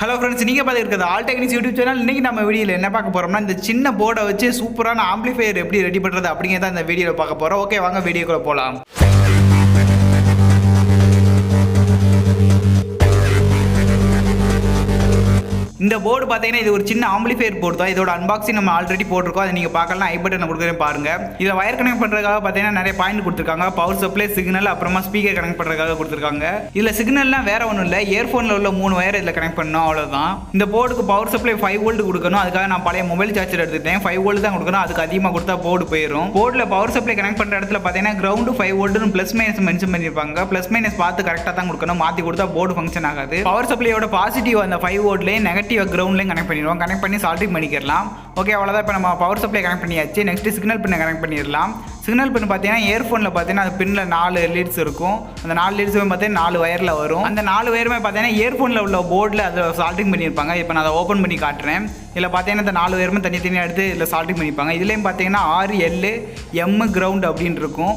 Hello friends, நீங்கள் பார்த்துருக்கிறது all techniques YouTube channel. இன்றைக்கி நம்ம வீடியோவில் என்ன பார்க்க போகிறோம்னா, இந்த சின்ன போர்டை வச்சு சூப்பரான ஆம்பிளிஃபையர் எப்படி ரெடி பண்ணுறது அப்படிங்கிறத இந்த வீடியோவில் பார்க்க போகிறோம். ஓகே, வாங்க வீடியோக்குள்ளே போகலாம். இந்த போர்டு பார்த்தீங்கன்னா இது ஒரு சின்ன ஆம்பிளிஃபையர் போர்டு தான். இதோட அன்பாக்சிங் நம்ம ஆல்ரெடி போட்டிருக்கோம். அதை நீங்கள் பார்க்கலாம். ஐ பட்டன் கொடுக்குறேன் பாருங்க. இதில் வயர் கனெக்ட் பண்ணுறதுக்காக பார்த்தீங்கன்னா நிறைய பாயிண்ட் கொடுத்துருக்காங்க. பவர் சப்ளை, சிக்னல், அப்புறமா ஸ்பீக்கர் கனெக்ட் பண்ணுறதுக்காக கொடுத்துருக்காங்க. இதில் சிக்னல்லாம் வேற ஒன்றும் இல்லை, இயர்ஃபோனில் உள்ள 3 வயர் இதில் கனெக்ட் பண்ணணும், அவ்வளோதான். இந்த போர்டுக்கு பவர் சப்ளை 5 வோல்ட் கொடுக்கணும். அதுக்காக நான் பழைய மொபைல் சார்ஜர் எடுத்துட்டேன். 5 வோல்ட் தான் கொடுக்கணும். அதுக்கு அதிகமாக கொடுத்தா போர்டு போயிடும். போர்டில் பவர் சப்ளை கனெக்ட் பண்ணுற இடத்துல பார்த்தீங்கன்னா கிரவுண்டு 5 வோல்ட்னு ப்ளஸ் மைனஸ் மென்ஷன் பண்ணியிருப்பாங்க. ப்ளஸ் மைனஸ் பார்த்து கரெக்டாக தான் கொடுக்கணும். மாற்றி கொடுத்தா போர்டு ஃபங்க்ஷன் ஆகாது. பவர் சப்ளையோட பாசிட்டிவ் அந்த 5 வோல்ட்லேயும் நெகட்டிவ் கிரவுண்ட்லேயும் கனெக்ட் கனெக்ட் பண்ணி சால்டிங் பண்ணிக்கலாம். ஓகே, அவ்வளோதான். இப்போ நம்ம பவர் சப்ளை கனெக்ட் பண்ணியாச்சு. நெக்ஸ்ட் சிக்னல் பின்னை கனெக்ட் பண்ணிடலாம். சிக்னல் பின் பார்த்தீங்கன்னா இயர்ஃபோனில் பார்த்தீங்கன்னா அது பின்னில் 4 லீட்ஸ் இருக்கும். அந்த 4 லீட்ஸுமே பார்த்தீங்கன்னா 4 வயரில் வரும். அந்த 4 வயருமே பார்த்தீங்கன்னா இயர்ஃபோனில் உள்ள போர்டில் அதில் சால்டிங் பண்ணியிருப்பாங்க. இப்போ நான் அதை ஓப்பன் பண்ணி காட்டுறேன். இதில் பார்த்தீங்கன்னா இந்த 4 வயருமே தனித்தனியாக எடுத்து இதில் சால்டிங் பண்ணியிருப்பாங்க. இதுலேயும் பார்த்தீங்கன்னா RL M கிரவுண்ட் அப்படின்னு இருக்கும்.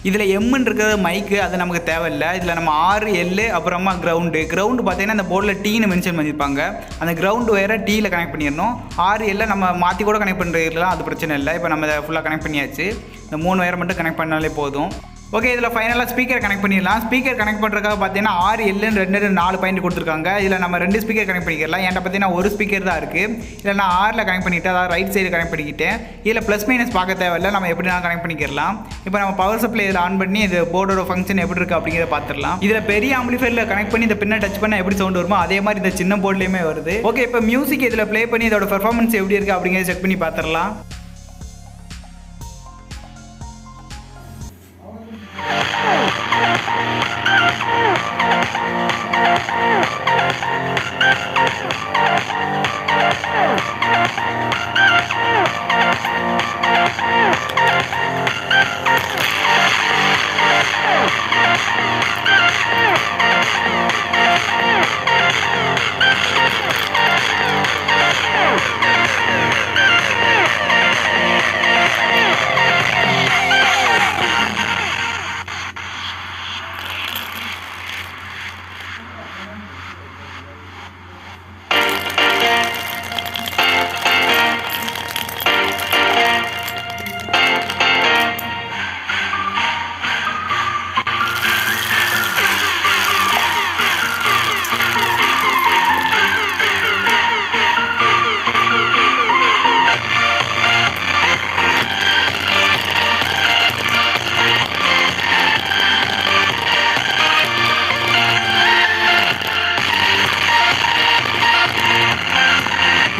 இதில் எம்முன்னு இருக்கிறது மைக்கு, அது நமக்கு தேவையில்லை. இதில் நம்ம RL அப்புறமா கிரவுண்டு பார்த்தீங்கன்னா இந்த போர்டில் டீன்னு மென்ஷன் பண்ணியிருப்பாங்க. அந்த கிரவுண்டு வேறு டீயில் கனெக்ட் பண்ணிடணும். RL நம்ம மாற்றி கூட கனெக்ட் பண்ணுறதுலாம் அது பிரச்சனை இல்லை. இப்போ நம்ம இதை ஃபுல்லாக கனெக்ட் பண்ணியாச்சு. இந்த 3 வயரை மட்டும் கனெக்ட் பண்ணாலே போதும். ஓகே, இதில் ஃபைனலாக ஸ்பீக்கர் கனெக்ட் பண்ணிடலாம். ஸ்பீக்கர் கனெக்ட் பண்ணுறதுக்காக பார்த்தீங்கன்னா RL 4 பாயிண்ட் கொடுத்துருக்காங்க. இதில் நம்ம 2 ஸ்பீக்கர் கனெக்ட் பண்ணிக்கலாம். என்கிட்ட பார்த்தீங்கன்னா ஒரு ஸ்பீக்கர் தான் இருக்குது. இதில் நான் Rல கனெக்ட் பண்ணிவிட்டு, அதாவது ரைட் சைடு கனெக்ட் பண்ணிக்கிட்டேன். இதில் ப்ளஸ் மைனஸ் பார்க்க தேவையில்லை, நம்ம எப்படினா கனெக்ட் பண்ணிக்கலாம். இப்போ நம்ம பவர் சப்ளை இதில் ஆன் பண்ணி இது போர்டோட ஃபங்க்ஷன் எப்படி இருக்குது அப்படிங்கிறத பார்த்துடலாம். இதில் பெரிய ஆம்பிளிஃபையரில் கனெக்ட் பண்ணி இந்த பின்னை டச் பண்ணால் எப்படி சவுண்ட் வருமோ அதே மாதிரி இந்த சின்ன போர்ட்லேயுமே வருது. ஓகே, இப்போ மியூசிக் இதில் ப்ளே பண்ணி இதோட பெர்ஃபார்மன்ஸ் எப்படி இருக்குது அப்படிங்கிறத செக் பண்ணி பார்த்துடலாம்.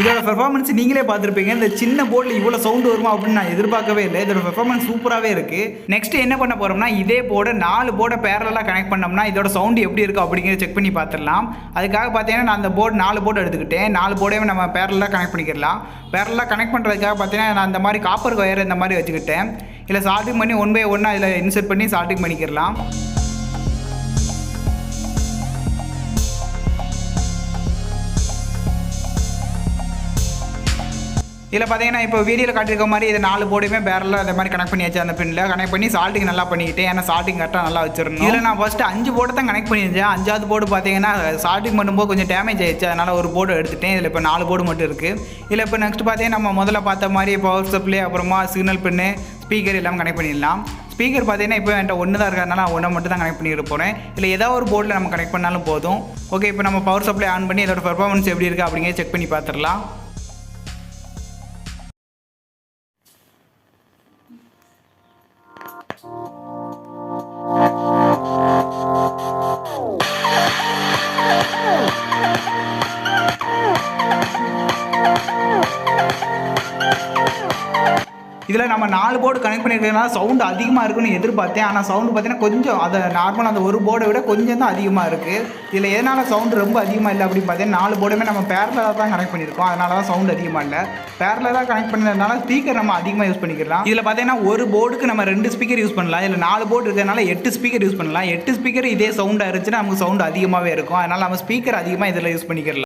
இதோட பெர்ஃபார்மன்ஸ் நீங்களே பார்த்துருப்பீங்க. இந்த சின்ன போர்டில் இவ்வளோ சவுண்டு வருமா அப்படின்னு நான் எதிர்பார்க்கவே இல்லை. இதோட பெர்ஃபார்மன்ஸ் சூப்பராகவே இருக்குது. நெக்ஸ்ட் என்ன பண்ண போகிறோம்னா, இதே போர்டை 4 போர்டை பேரலாக கனெக்ட் பண்ணோம்னா இதோட சவுண்டு எப்படி இருக்குது அப்படிங்கிறத செக் பண்ணி பார்த்துடலாம். அதுக்காக பார்த்தீங்கன்னா நான் அந்த போர்டு 4 போர்டு எடுத்துக்கிட்டேன். 4 போர்டையும் நம்ம பேரலாக கனெக்ட் பண்ணிக்கலாம். பேரலாக கனெக்ட் பண்ணுறதுக்காக பார்த்தீங்கன்னா நான் இந்த மாதிரி காப்பர் ஒயர் இந்த மாதிரி வச்சுக்கிட்டேன். இதில் சால்டிங் பண்ணி 1 by 1 இதில் இன்சர்ட் பண்ணி சால்டிங் பண்ணிக்கலாம். இதில் பார்த்தீங்கன்னா இப்போ வீடியோவில் காட்டியிருக்க மாதிரி இது 4 போர்டையுமே பேரலாக இந்த மாதிரி கனெக்ட் பண்ணியாச்சு. அந்த பின்னில் கனெக்ட் பண்ணி சால்ட்டிங் நல்லா பண்ணிக்கிட்டேன். ஏன்னா சால்ட்டிங் கரெக்டாக நல்லா வச்சிருந்தோம். இதில் நான் ஃபஸ்ட்டு 5 போர்டு தான் கனெக்ட் பண்ணியிருந்தேன். 5வது போர்டு பார்த்தீங்கன்னா சால்ட்டிங் பண்ணும்போது கொஞ்சம் டேமேஜ் ஆயிடுச்சு. அதனால் ஒரு போர்டு எடுத்துட்டேன். இதில் இப்போ 4 போர்டு மட்டும் இருக்குது. இதில் இப்போ நெக்ஸ்ட் பார்த்தீங்கன்னா நம்ம முதல்ல பார்த்த மாதிரி பவர் சப்ளை, அப்புறமா சிக்னல் பின்னு, ஸ்பீக்கர் எல்லாம் கனெக்ட் பண்ணிடலாம். ஸ்பீக்கர் பார்த்தீங்கன்னா இப்போ என்கிட்ட 1 தான் இருக்கிறதுனால 1 மட்டும் தான் கனெக்ட் பண்ணிட்டு போகிறேன். இல்லை ஏதாவது ஒரு போர்டில் நம்ம கனெக்ட் பண்ணாலும் போதும். ஓகே, இப்போ நம்ம பவர் சப்ளை ஆன் பண்ணி இதோட பெர்ஃபார்மன்ஸ் எப்படி இருக்குது அப்படிங்கிறத செக் பண்ணி பார்த்துடலாம். இதில் நம்ம 4 போர்டு கனெக்ட் பண்ணியிருக்கிறதுனால சவுண்டு அதிகமாக இருக்குன்னு எதிர்பார்த்தேன். ஆனால் சவுண்டு பார்த்தீங்கன்னா கொஞ்சம் அதை நார்மலாக அந்த ஒரு போர்டை விட கொஞ்சம் தான் அதிகமாக இருக்குது. இதில் எதனால் சவுண்டு ரொம்ப அதிகமாக இல்லை அப்படின்னு பார்த்தீங்கன்னா 4 போர்டுமே நம்ம பேரலாக தான் கனெக்ட் பண்ணியிருக்கோம். அதனால தான் சவுண்டு அதிகமாக இல்லை. பேரலாக கனெக்ட் பண்ணதுனால ஸ்பீக்கர் நம்ம அதிகமாக யூஸ் பண்ணிக்கலாம். இதில் பார்த்தீங்கன்னா ஒரு போர்டுக்கு நம்ம 2 ஸ்பீக்கர் யூஸ் பண்ணலாம். இதில் 4 போர்டு இருக்கிறதுனால 8 ஸ்பீக்கர் யூஸ் பண்ணலாம். 8 ஸ்பீக்கர் இதே சவுண்டாக இருந்துச்சுன்னா நமக்கு சவுண்டு அதிகமாகவே இருக்கும். அதனால் நம்ம ஸ்பீக்கர் அதிகமாக இதில் யூஸ் பண்ணிக்கலாம்.